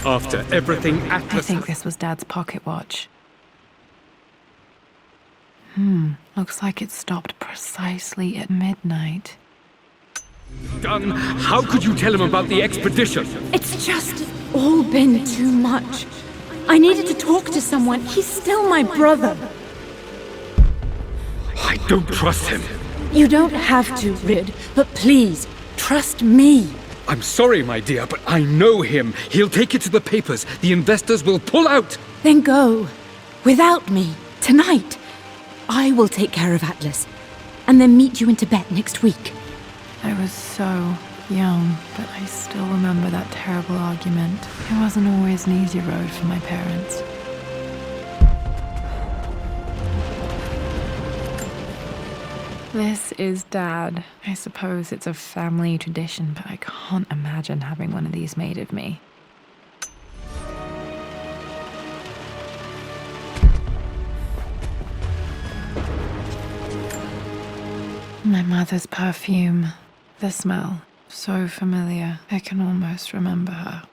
After everything I Atlas... think this was Dad's pocket watch. Looks like it stopped precisely at midnight. Done. How could you tell him about the expedition? It's just all been too much. I needed to talk to someone. He's still my brother. I don't trust him. You don't have to, Rid, but please, trust me. I'm sorry, my dear, but I know him. He'll take it to the papers. The investors will pull out. Then go. Without me. Tonight. I will take care of Atlas. And then meet you in Tibet next week. I was so young, but I still remember that terrible argument. It wasn't always an easy road for my parents. This is Dad. I suppose it's a family tradition, but I can't imagine having one of these made of me. My mother's perfume. The smell. So familiar. I can almost remember her.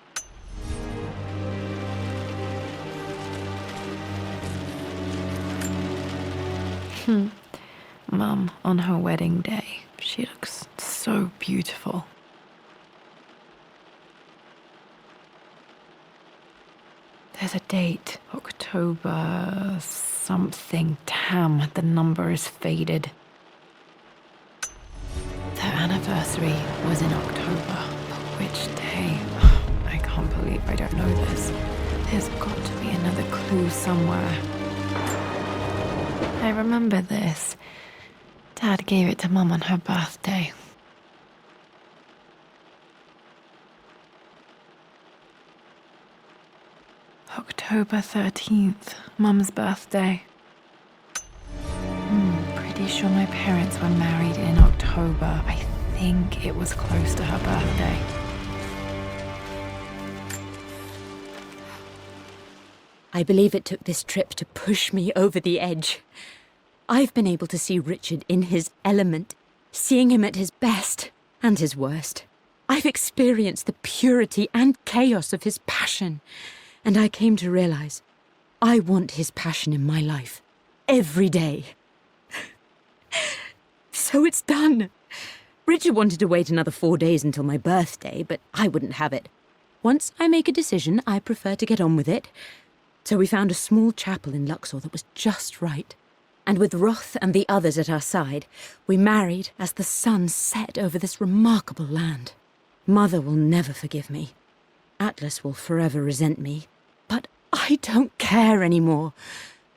Mum, on her wedding day, she looks so beautiful. There's a date. October something. Damn, the number is faded. Their anniversary was in October. But which day? I can't believe I don't know this. There's got to be another clue somewhere. I remember this. Dad gave it to Mum on her birthday. October 13th, Mum's birthday. Pretty sure my parents were married in October. I think it was close to her birthday. I believe it took this trip to push me over the edge. I've been able to see Richard in his element, seeing him at his best and his worst. I've experienced the purity and chaos of his passion, and I came to realize I want his passion in my life every day. So it's done. Richard wanted to wait another 4 days until my birthday, but I wouldn't have it. Once I make a decision, I prefer to get on with it. So we found a small chapel in Luxor that was just right. And with Roth and the others at our side, we married as the sun set over this remarkable land. Mother will never forgive me. Atlas will forever resent me. But I don't care anymore.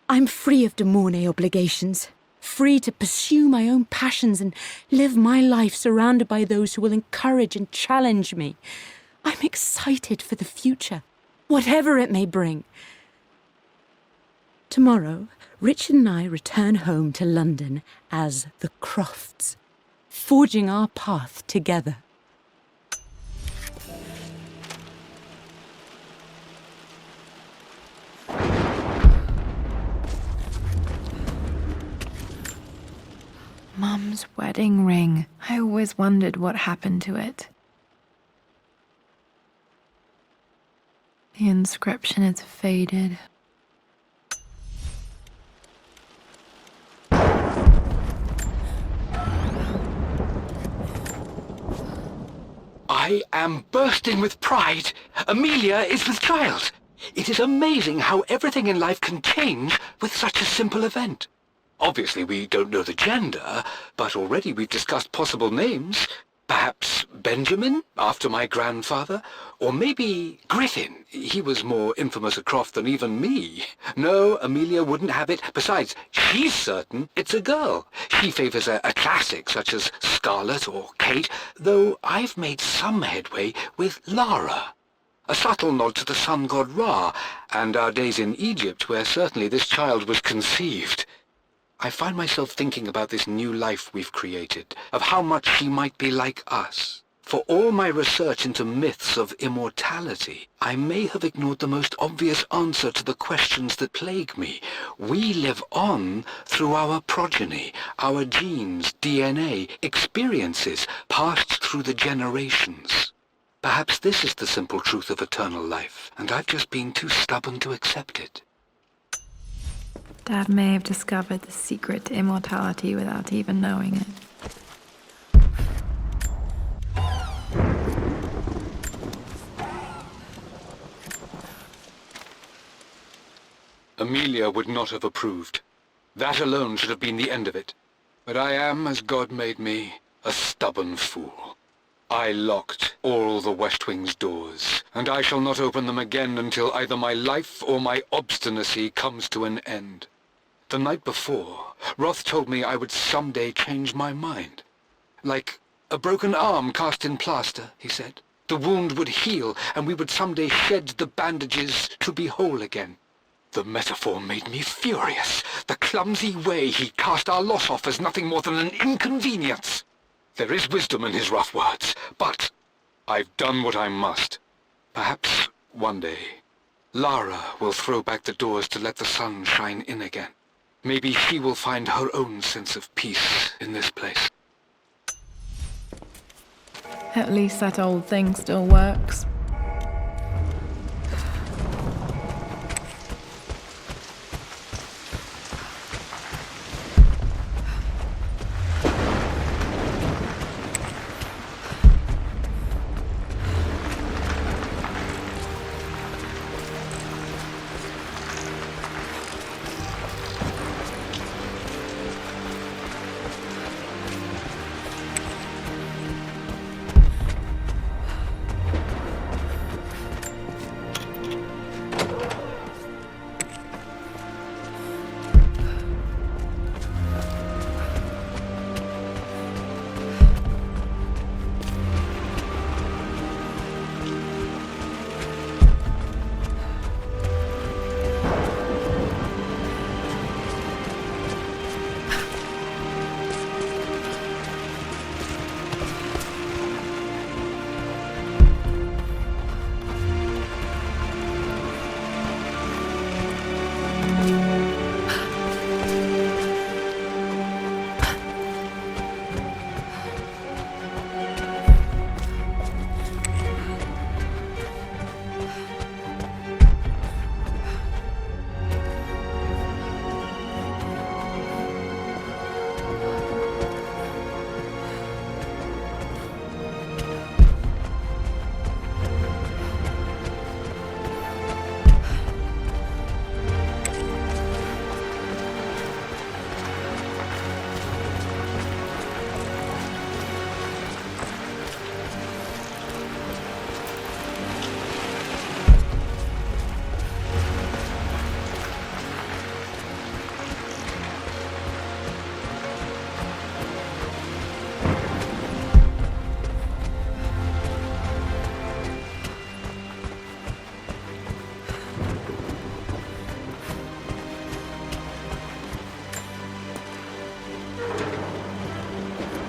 I'm free of de Mornay obligations. Free to pursue my own passions and live my life surrounded by those who will encourage and challenge me. I'm excited for the future, whatever it may bring. Tomorrow, Richard and I return home to London as the Crofts, forging our path together. Mum's wedding ring. I always wondered what happened to it. The inscription is faded. I am bursting with pride. Amelia is with child. It is amazing how everything in life can change with such a simple event. Obviously, we don't know the gender, but already we've discussed possible names. Perhaps Benjamin, after my grandfather? Or maybe Griffin. He was more infamous at Croft than even me. No, Amelia wouldn't have it. Besides, she's certain it's a girl. She favours a classic such as Scarlet or Kate, though I've made some headway with Lara. A subtle nod to the sun god Ra, and our days in Egypt, where certainly this child was conceived. I find myself thinking about this new life we've created, of how much she might be like us. For all my research into myths of immortality, I may have ignored the most obvious answer to the questions that plague me. We live on through our progeny, our genes, DNA, experiences passed through the generations. Perhaps this is the simple truth of eternal life, and I've just been too stubborn to accept it. Dad may have discovered the secret to immortality without even knowing it. Amelia would not have approved. That alone should have been the end of it. But I am, as God made me, a stubborn fool. I locked all the West Wing's doors, and I shall not open them again until either my life or my obstinacy comes to an end. The night before, Roth told me I would someday change my mind. Like a broken arm cast in plaster, he said. The wound would heal, and we would someday shed the bandages to be whole again. The metaphor made me furious. The clumsy way he cast our loss off as nothing more than an inconvenience. There is wisdom in his rough words, but I've done what I must. Perhaps one day, Lara will throw back the doors to let the sun shine in again. Maybe she will find her own sense of peace in this place. At least that old thing still works.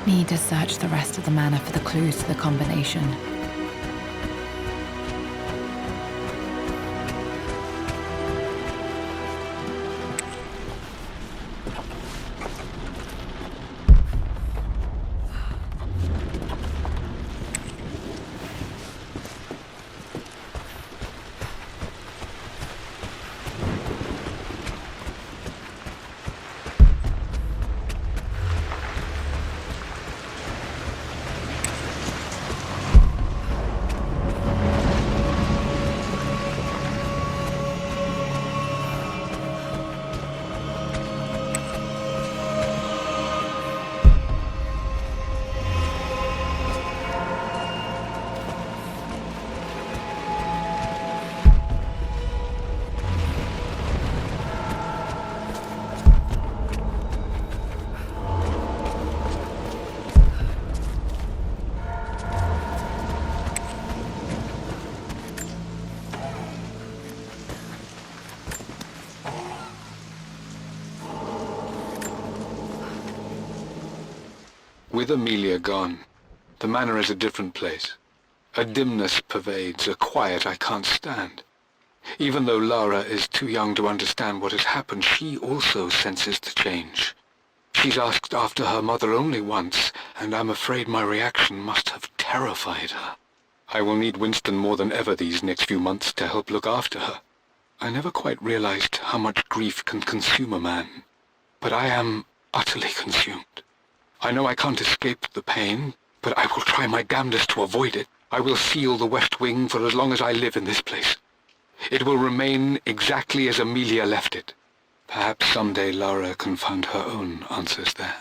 Need to search the rest of the manor for the clues to the combination. With Amelia gone, the manor is a different place. A dimness pervades, a quiet I can't stand. Even though Lara is too young to understand what has happened, she also senses the change. She's asked after her mother only once, and I'm afraid my reaction must have terrified her. I will need Winston more than ever these next few months to help look after her. I never quite realized how much grief can consume a man, but I am utterly consumed. I know I can't escape the pain, but I will try my damnedest to avoid it. I will seal the West Wing for as long as I live in this place. It will remain exactly as Amelia left it. Perhaps someday Lara can find her own answers there.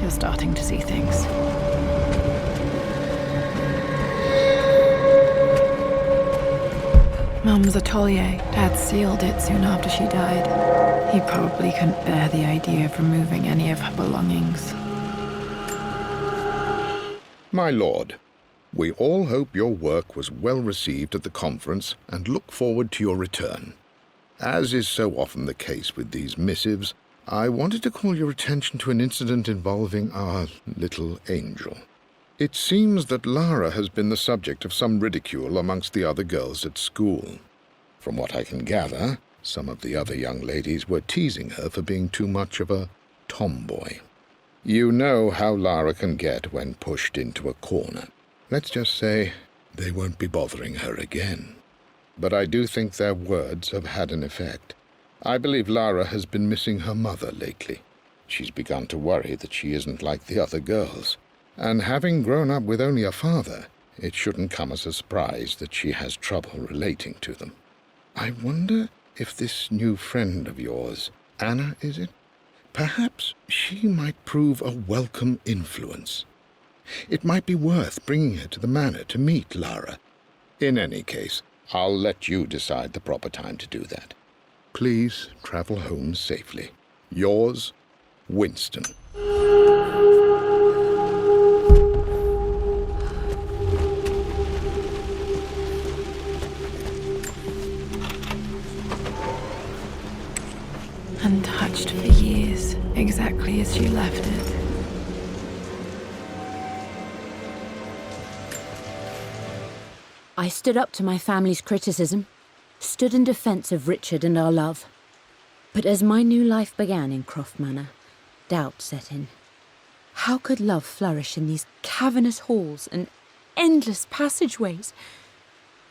Starting to see things. Mum's atelier. Dad sealed it soon after she died. He probably couldn't bear the idea of removing any of her belongings. My lord, we all hope your work was well received at the conference and look forward to your return. As is so often the case with these missives, I wanted to call your attention to an incident involving our little angel. It seems that Lara has been the subject of some ridicule amongst the other girls at school. From what I can gather, some of the other young ladies were teasing her for being too much of a tomboy. You know how Lara can get when pushed into a corner. Let's just say they won't be bothering her again. But I do think their words have had an effect. I believe Lara has been missing her mother lately. She's begun to worry that she isn't like the other girls. And having grown up with only a father, it shouldn't come as a surprise that she has trouble relating to them. I wonder if this new friend of yours, Anna, is it? Perhaps she might prove a welcome influence. It might be worth bringing her to the manor to meet Lara. In any case, I'll let you decide the proper time to do that. Please travel home safely. Yours, Winston. Untouched for years, exactly as she left it. I stood up to my family's criticism, stood in defense of Richard and our love. But as my new life began in Croft Manor, doubt set in. How could love flourish in these cavernous halls and endless passageways?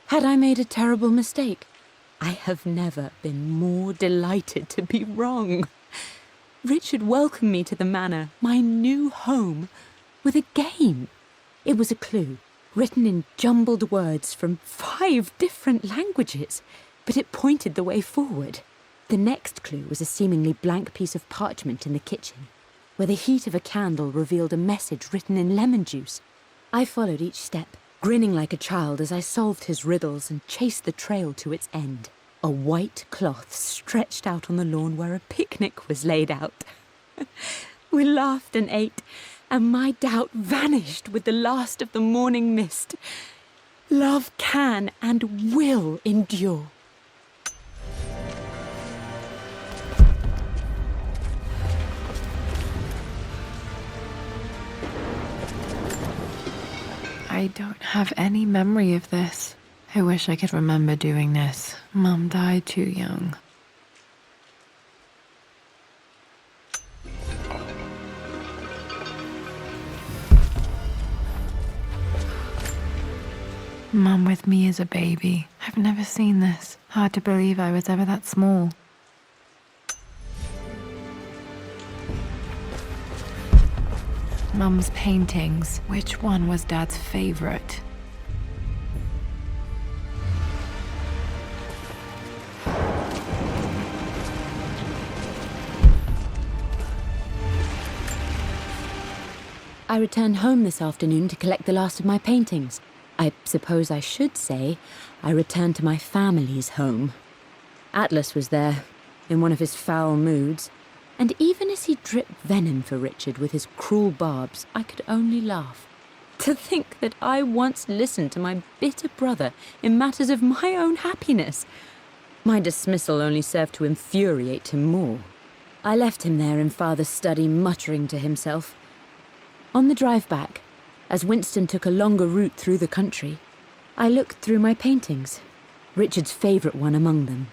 Had I made a terrible mistake? I have never been more delighted to be wrong. Richard welcomed me to the manor, my new home, with a game. It was a clue, written in jumbled words from 5 different languages, but it pointed the way forward. The next clue was a seemingly blank piece of parchment in the kitchen, where the heat of a candle revealed a message written in lemon juice. I followed each step, grinning like a child as I solved his riddles and chased the trail to its end. A white cloth stretched out on the lawn where a picnic was laid out. We laughed and ate, and my doubt vanished with the last of the morning mist. Love can and will endure. I don't have any memory of this. I wish I could remember doing this. Mum died too young. Mum with me as a baby. I've never seen this. Hard to believe I was ever that small. Mum's paintings. Which one was Dad's favorite? I returned home this afternoon to collect the last of my paintings. I suppose I should say I returned to my family's home. Atlas was there, in one of his foul moods, and even as he dripped venom for Richard with his cruel barbs, I could only laugh. To think that I once listened to my bitter brother in matters of my own happiness. My dismissal only served to infuriate him more. I left him there in Father's study, muttering to himself. On the drive back, as Winston took a longer route through the country, I looked through my paintings, Richard's favourite one among them,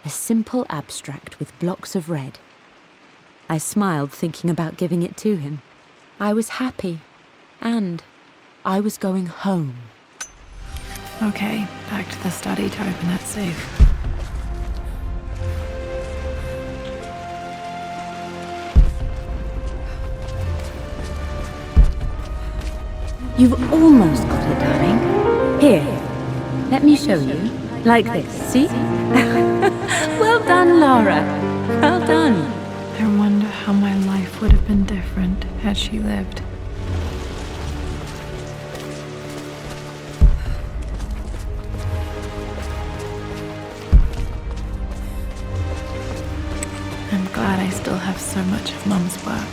a simple abstract with blocks of red. I smiled, thinking about giving it to him. I was happy, and I was going home. Okay, back to the study to open that safe. You've almost got it, darling. Here, let me show you. Like this, see? Well done, Lara. Well done. I wonder how my life would have been different had she lived. I'm glad I still have so much of Mum's work.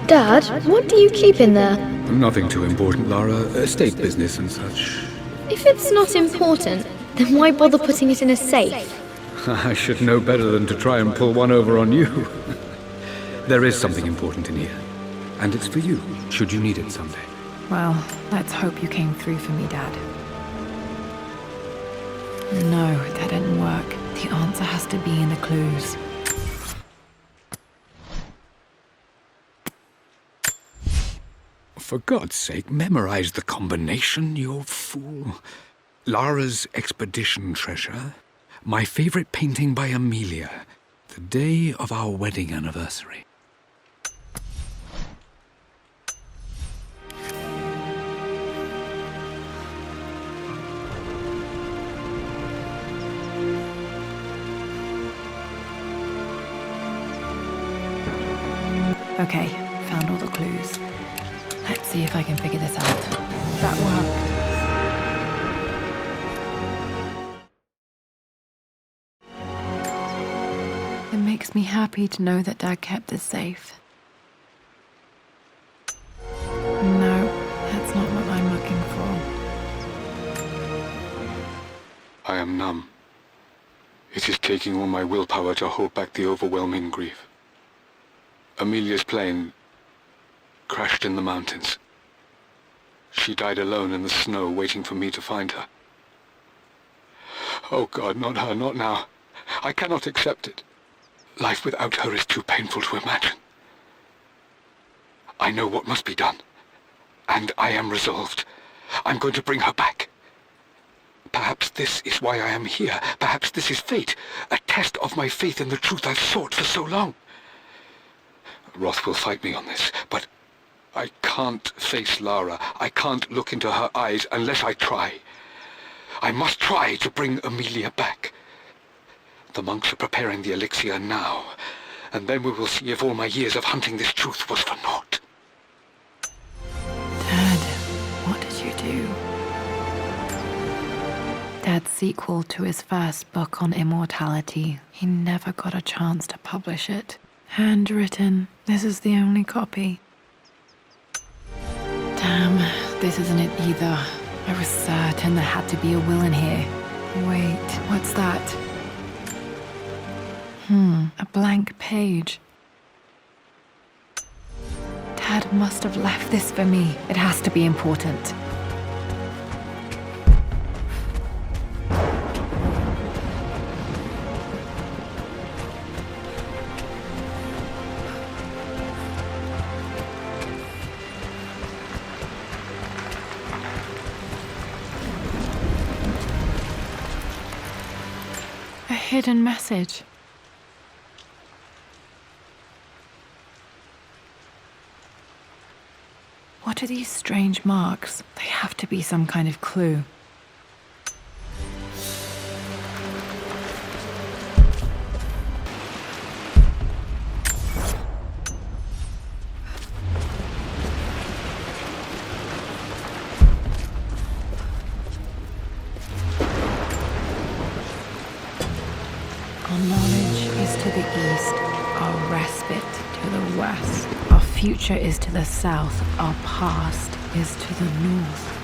Dad, what do you keep in there? Nothing too important, Lara. Estate business and such. If it's not important, then why bother putting it in a safe? I should know better than to try and pull one over on you. There is something important in here. And it's for you, should you need it someday. Well, let's hope you came through for me, Dad. No, that didn't work. The answer has to be in the clues. For God's sake, memorize the combination, you fool. Lara's expedition treasure, my favorite painting by Amelia, the day of our wedding anniversary. Okay, found all the clues. Let's see if I can figure this out. That worked. It makes me happy to know that Dad kept this safe. No, that's not what I'm looking for. I am numb. It is taking all my willpower to hold back the overwhelming grief. Amelia's plane crashed in the mountains. She died alone in the snow, waiting for me to find her. Oh God, not her, not now. I cannot accept it. Life without her is too painful to imagine. I know what must be done, and I am resolved. I'm going to bring her back. Perhaps this is why I am here. Perhaps this is fate, a test of my faith in the truth I've sought for so long. Roth will fight me on this, but I can't face Lara. I can't look into her eyes unless I try. I must try to bring Amelia back. The monks are preparing the elixir now, and then we will see if all my years of hunting this truth was for naught. Dad, what did you do? Dad's sequel to his first book on immortality. He never got a chance to publish it. Handwritten. This is the only copy. Damn, this isn't it either. I was certain there had to be a will in here. Wait, what's that? A blank page. Dad must have left this for me. It has to be important. A hidden message. What are these strange marks? They have to be some kind of clue. Our knowledge is to the east, our respite to the west. Our future is to the south, our past is to the north.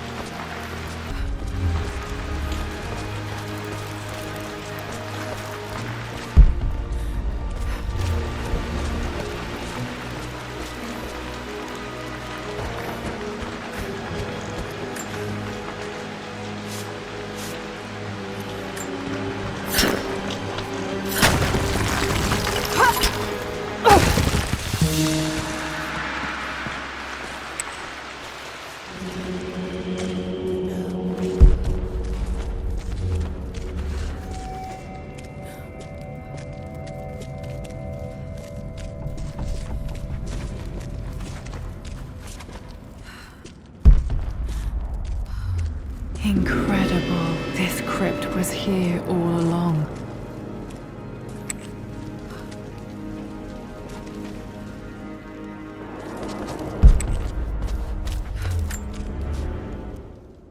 Incredible. This crypt was here all along.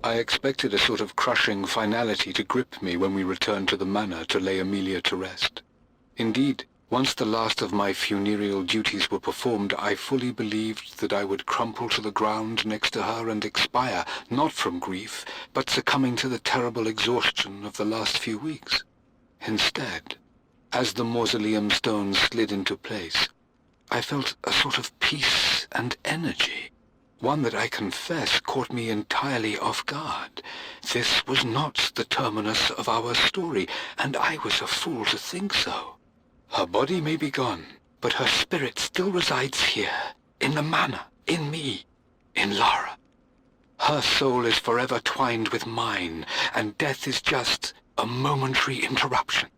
I expected a sort of crushing finality to grip me when we returned to the manor to lay Amelia to rest. Indeed, once the last of my funereal duties were performed, I fully believed that I would crumple to the ground next to her and expire, not from grief, but succumbing to the terrible exhaustion of the last few weeks. Instead, as the mausoleum stones slid into place, I felt a sort of peace and energy. One that I confess caught me entirely off guard. This was not the terminus of our story, and I was a fool to think so. Her body may be gone, but her spirit still resides here, in the manor, in me, in Lara. Her soul is forever twined with mine, and death is just a momentary interruption.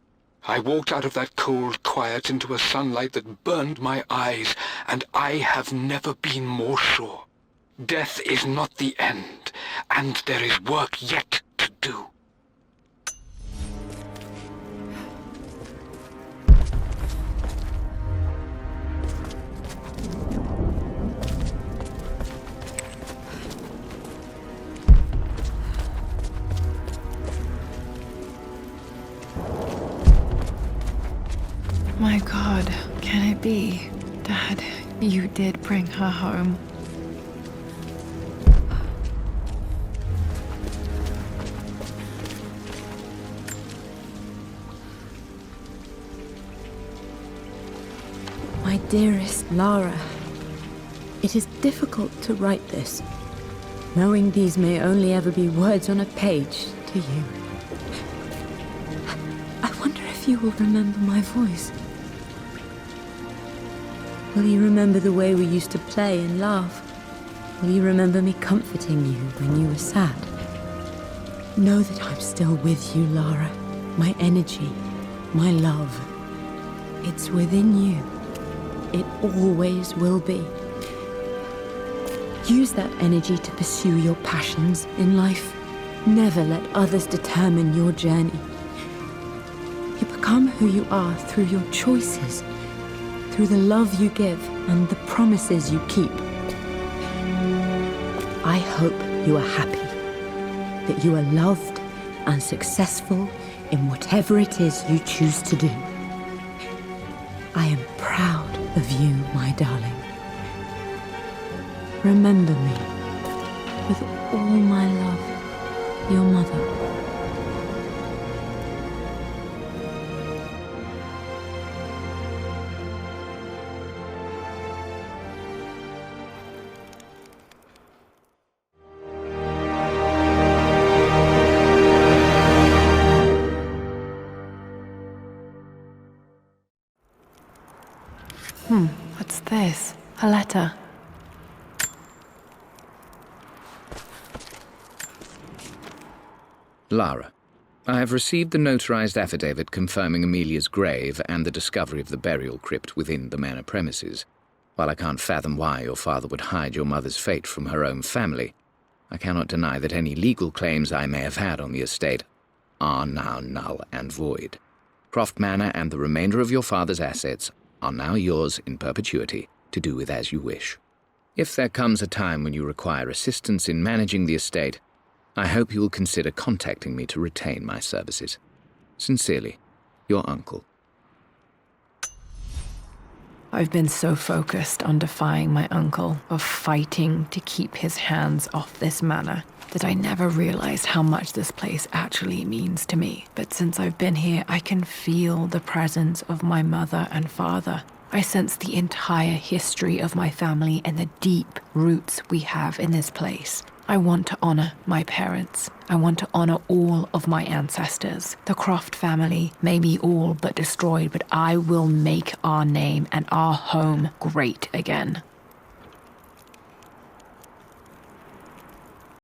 I walked out of that cold quiet into a sunlight that burned my eyes, and I have never been more sure. Death is not the end, and there is work yet to do. My God, can it be? Dad, you did bring her home. My dearest Lara, it is difficult to write this, knowing these may only ever be words on a page to you. I wonder if you will remember my voice. Will you remember the way we used to play and laugh? Will you remember me comforting you when you were sad? Know that I'm still with you, Lara. My energy, my love. It's within you. It always will be. Use that energy to pursue your passions in life. Never let others determine your journey. You become who you are through your choices, through the love you give and the promises you keep. I hope you are happy, that you are loved and successful in whatever it is you choose to do. I am proud of you, my darling. Remember me with all my love, your mother. What's this? A letter. Lara, I have received the notarized affidavit confirming Amelia's grave and the discovery of the burial crypt within the manor premises. While I can't fathom why your father would hide your mother's fate from her own family, I cannot deny that any legal claims I may have had on the estate are now null and void. Croft Manor and the remainder of your father's assets are now yours in perpetuity to do with as you wish. If there comes a time when you require assistance in managing the estate, I hope you will consider contacting me to retain my services. Sincerely, your uncle, I've been so focused on defying my uncle, of fighting to keep his hands off this manor, that I never realized how much this place actually means to me. But since I've been here, I can feel the presence of my mother and father. I sense the entire history of my family and the deep roots we have in this place. I want to honor my parents. I want to honor all of my ancestors. The Croft family may be all but destroyed, but I will make our name and our home great again.